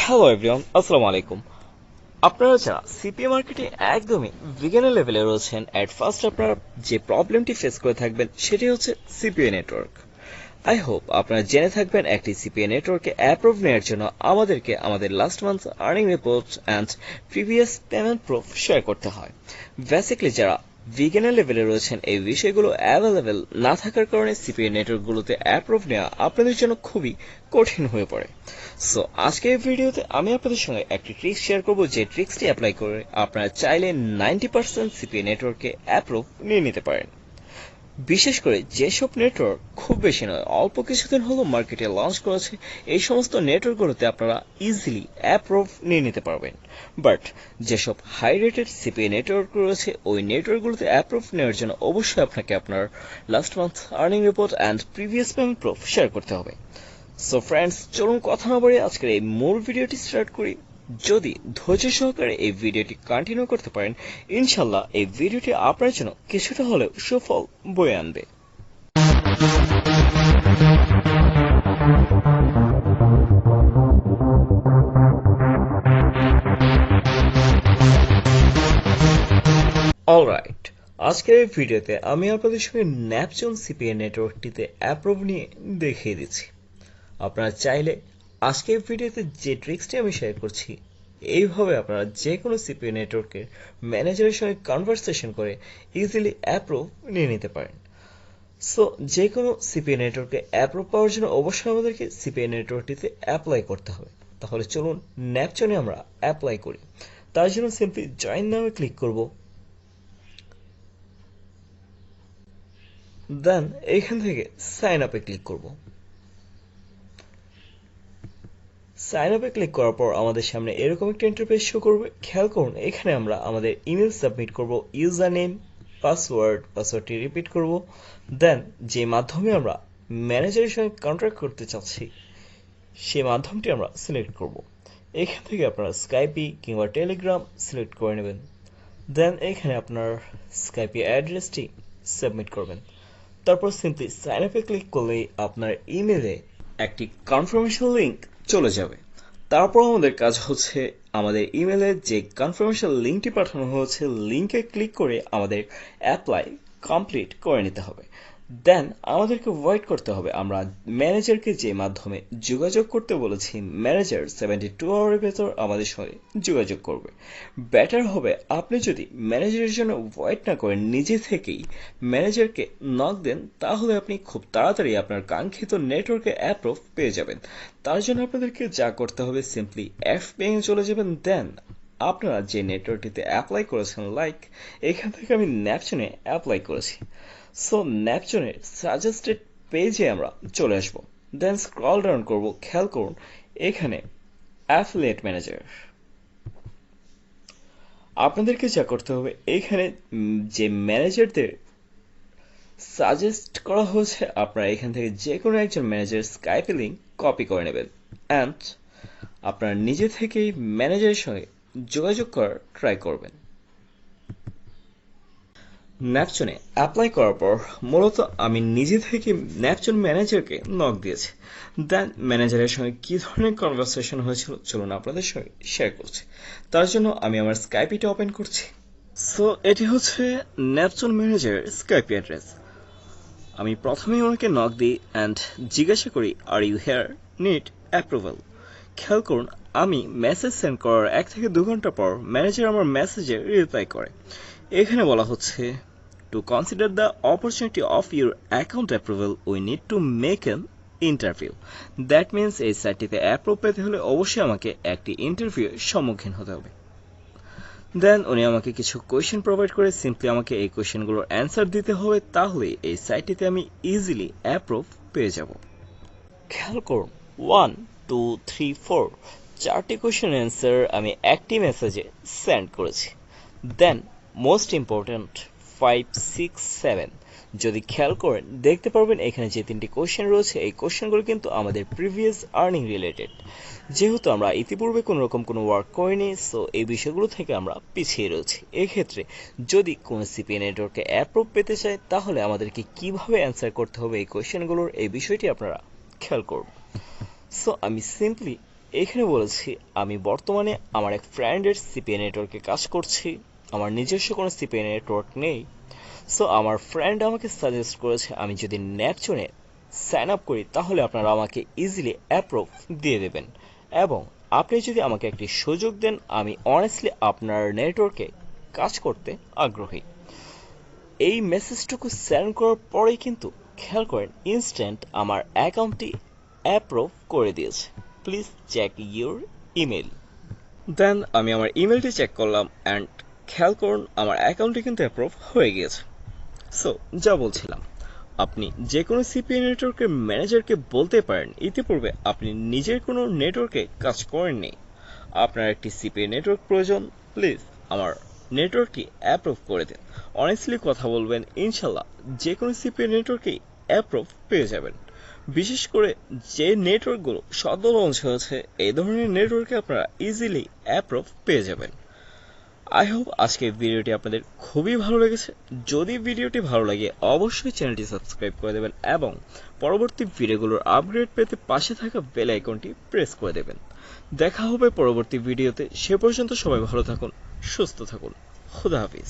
Hello everyone, আসসালামু আলাইকুম। আপনারা যারা সিপিএ মার্কেটে একদমই বিগিনার লেভেলে রয়েছেন, এট ফার্স্ট আপনারা যে প্রবলেমটি ফেস করে থাকবেন সেটি হচ্ছে সিপিএ নেটওয়ার্ক। আই হোপ আপনারা জেনে থাকবেন একটি সিপিএ নেটওয়ার্কে অ্যাপ্রুভ নেওয়ার জন্য আমাদেরকে আমাদের last month earning report and previous payment proof share করতে হয়। বেসিক্যালি যারা বিগিনার লেভেলে রয়েছেন, এই বিষয়গুলো অ্যাভেলেবেল না থাকার কারণে সিপিএ নেটওয়ার্কগুলোতে অ্যাপ্রুভ নেওয়া আপনাদের জন্য খুবই কঠিন হয়ে পড়ে। সো আজকে এই ভিডিওতে আমি আপনাদের সঙ্গে একটি ট্রিক্স শেয়ার করব, যে ট্রিক্সটি অ্যাপ্লাই করে আপনারা চাইলে 90% সিপিএ নেটওয়ার্কে অ্যাপ্রুভ নিয়ে নিতে পারেন। বিশেষ করে যেসব নেটওয়ার্ক খুব বেশি নয়, অল্প কিছুদিন হলো মার্কেটে লঞ্চ করেছে, এই সমস্ত নেটওয়ার্কগুলোতে আপনারা ইজিলি অ্যাপ্রুভ নিয়ে নিতে পারবেন। বাট যেসব হাই রেটেড সিপিএ নেটওয়ার্ক রয়েছে, ওই নেটওয়ার্কগুলোতে অ্যাপ্রুভ নেওয়ার জন্য অবশ্যই আপনাকে আপনার last month earning report and previous payment proof share করতে হবে। সো ফ্রেন্ডস, চলুন কথা না বাড়িয়ে আজকের এই মূল ভিডিওটি স্টার্ট করি। যদি ধৈর্য সহকারে এই ভিডিওটি কন্টিনিউ করতে পারেন, ইনশাল্লাহ এই ভিডিওটি আপনার জন্য কিছুটা হলেও সুফল বয়ে আনবে। অলরাইট, আজকের এই ভিডিওতে আমি আপনাদের সঙ্গে ন্যাপচন সিপিএ নেটওয়ার্কটিতে অ্যাপ্রুভ নিয়ে দেখিয়ে দিচ্ছি। আপনারা চাইলে আজকের ভিডিওতে যে ট্রিক্সটি আমি শেয়ার করছি, এইভাবে আপনারা যে কোনো সিপিএ নেটওয়ার্কের ম্যানেজারের সঙ্গে কনভারসেশন করে ইজিলি অ্যাপ্রুভ নিয়ে নিতে পারেন। সো যে কোনো সিপিএ নেটওয়ার্কে অ্যাপ্রুভ পাওয়ার জন্য অবশ্যই আমাদেরকে সিপিএ নেটওয়ার্কটিতে অ্যাপ্লাই করতে হবে। তাহলে চলুন ন্যাপচনে আমরা অ্যাপ্লাই করি। তার জন্য সিম্পলি জয়েন নামে ক্লিক করব। দেন এইখান থেকে সাইন আপে ক্লিক করব। সাইন আপে ক্লিক করার পর আমাদের সামনে এরকম একটা ইন্টারফেস শো করবে। খেয়াল করুন, এখানে আমরা আমাদের ইমেল সাবমিট করব, ইউজার নেম, পাসওয়ার্ডটি রিপিট করব। দেন যে মাধ্যমে আমরা ম্যানেজারের সঙ্গে কন্ট্যাক্ট করতে চাচ্ছি সেই মাধ্যমটি আমরা সিলেক্ট করব। এখান থেকে আপনারা স্কাইপি কিংবা টেলিগ্রাম সিলেক্ট করে নেবেন। দেন এখানে আপনার স্কাইপি অ্যাড্রেসটি সাবমিট করবেন। তারপর সিম্পলি সাইন আপে ক্লিক করলেই আপনার ইমেলে একটি কনফার্মেশন লিঙ্ক চলে যাবে। তারপর আমাদের কাজ হচ্ছে আমাদের ইমেলে যে কনফার্মেশন লিঙ্কটি পাঠানো হয়েছে, লিঙ্কে ক্লিক করে আমাদের অ্যাপ্লাই কমপ্লিট করে নিতে হবে। দেন আমাদেরকে ওয়েট করতে হবে। আমরা ম্যানেজারকে যে মাধ্যমে যোগাযোগ করতে বলেছি, ম্যানেজার 72 আওয়ারের ভেতর আমাদের সঙ্গে যোগাযোগ করবে। বেটার হবে আপনি যদি ম্যানেজারের জন্য ওয়েট না করেন, নিজে থেকেই ম্যানেজারকে নক দেন, তাহলে আপনি খুব তাড়াতাড়ি আপনার কাঙ্ক্ষিত নেটওয়ার্কে অ্যাপ্রুভ পেয়ে যাবেন। তার জন্য আপনাদেরকে যা করতে হবে, সিম্পলি এফপিএ চলে যাবেন। দেন আপনারা যে নেটওয়ার্কটিতে অ্যাপ্লাই করেছেন, লাইক এখান থেকে আমি ন্যাপচনে অ্যাপ্লাই করেছি। সো ন্যাপচনের সাজেস্টেড পেজে আমরা চলে আসব। দেন স্ক্রল ডাউন করব। খেয়াল করুন এখানে অ্যাফিলিয়েট ম্যানেজার। আপনাদেরকে যা করতে হবে, এখানে যে ম্যানেজারদের সাজেস্ট করা হয়েছে, আপনারা এখান থেকে যে কোনো একজন ম্যানেজার স্কাইপে লিঙ্ক কপি করে নেবেন অ্যান্ড আপনারা নিজে থেকেই ম্যানেজারের সঙ্গে যোগাযোগ করার ট্রাই করবেন। ন্যাপচনে অ্যাপ্লাই করার পর মূলত আমি নিজে থেকে ন্যাপচন ম্যানেজারকে নক দিয়েছি। দেন ম্যানেজারের সঙ্গে কী ধরনের কনভারসেশন হয়েছিল চলুন আপনাদের সঙ্গে শেয়ার করছি। তার জন্য আমি আমার স্কাইপিটা ওপেন করছি। সো এটি হচ্ছে ন্যাপচন ম্যানেজারের স্কাইপি অ্যাড্রেস। আমি প্রথমেই ওনাকে নক দিই অ্যান্ড জিজ্ঞাসা করি, are you here, need approval. খেয়াল করুন, আমি মেসেজ সেন্ড করার 1 থেকে 2 ঘন্টা পর ম্যানেজার আমার মেসেজে রিপ্লাই করে। এখানে বলা হচ্ছে, two consider the opportunity of your account approval we need to make an interview. That means এই সাইটটিতে অ্যাপ্রুভ পেতে হলে অবশ্যই আমাকে একটি ইন্টারভিউর সম্মুখীন হতে হবে। দেন উনি আমাকে কিছু কোয়েশ্চেন প্রোভাইড করে, সিম্পলি আমাকে এই কোয়েশ্চেনগুলোর অ্যান্সার দিতে হবে, তাহলে এই সাইটটিতে আমি ইজিলি অ্যাপ্রুভ পেয়ে যাব। খেয়াল করুন, 1, 2, 3, 4 4টি কোয়েশ্চেনের অ্যান্সার আমি একটি মেসেজে সেন্ড করেছি। দেন মোস্ট ইম্পর্ট্যান্ট 5, 6, 7 যদি খেয়াল করেন দেখতে পারবেন এখানে যে 3টি কোয়েশ্চেন রয়েছে, এই কোয়েশ্চেনগুলো কিন্তু আমাদের প্রিভিয়াস আর্নিং রিলেটেড। যেহেতু আমরা ইতিপূর্বে কোনো রকম কোনো ওয়ার্ক করিনি, সো এই বিষয়গুলো থেকে আমরা পিছিয়ে রয়েছি। এক্ষেত্রে যদি কোনো সিপিএ নেটওয়ার্কে অ্যাপ্রুভ পেতে চায়, তাহলে আমাদেরকে কিভাবে অ্যান্সার করতে হবে এই কোয়েশ্চেনগুলোর, এই বিষয়টি আপনারা খেয়াল করুন। সো আমি সিম্পলি এখানে বলেছি আমি বর্তমানে আমার এক ফ্রেন্ডের সিপিএ নেটওয়ার্কে কাজ করছি। আমার নিজস্ব কোনো সিপিএ নেটওয়ার্ক নেই। সো আমার ফ্রেন্ড আমাকে সাজেস্ট করেছে আমি যদি ন্যাপচনে সাইন আপ করি তাহলে আপনারা আমাকে ইজিলি অ্যাপ্রুভ দিয়ে দেবেন, এবং আপনি যদি আমাকে একটি সুযোগ দেন আমি অনেস্টলি আপনার নেটওয়ার্কে কাজ করতে আগ্রহী। এই মেসেজটুকু সেন্ড করার পরেই কিন্তু খেয়াল করেন ইনস্ট্যান্ট আমার অ্যাকাউন্টটি অ্যাপ্রুভ করে দিয়েছে। Please check your email. Then আমি আমার ইমেলটি চেক করলাম অ্যান্ড খেয়াল করুন আমার অ্যাকাউন্টটি কিন্তু অ্যাপ্রুভ হয়ে গিয়েছে। সো যা বলছিলাম, আপনি যে কোনো সিপিএ নেটওয়ার্কের ম্যানেজারকে বলতে পারেন ইতিপূর্বে আপনি নিজের কোনো নেটওয়ার্কে কাজ করেননি, আপনার একটি সিপিএ নেটওয়ার্ক প্রয়োজন, প্লিজ আমার নেটওয়ার্কটি অ্যাপ্রুভ করে দিন। অনেস্টলি কথা বলবেন, ইনশাল্লাহ যে কোনো সিপিএ নেটওয়ার্কেই অ্যাপ্রুভ পেয়ে যাবেন। বিশেষ করে যে নেটওয়ার্কগুলো সদ্য লঞ্চ হয়েছে এই ধরনের নেটওয়ার্কে আপনারা ইজিলি অ্যাপ্রুভ পেয়ে যাবেন। আই হোপ আজকের ভিডিওটি আপনাদের খুবই ভালো লেগেছে। যদি ভিডিওটি ভালো লাগে অবশ্যই চ্যানেলটি সাবস্ক্রাইব করে দেবেন এবং পরবর্তী ভিডিওগুলোর আপডেট পেতে পাশে থাকা বেল আইকনটি প্রেস করে দেবেন। দেখা হবে পরবর্তী ভিডিওতে। সে পর্যন্ত সবাই ভালো থাকুন, সুস্থ থাকুন। খুদা হাফিজ।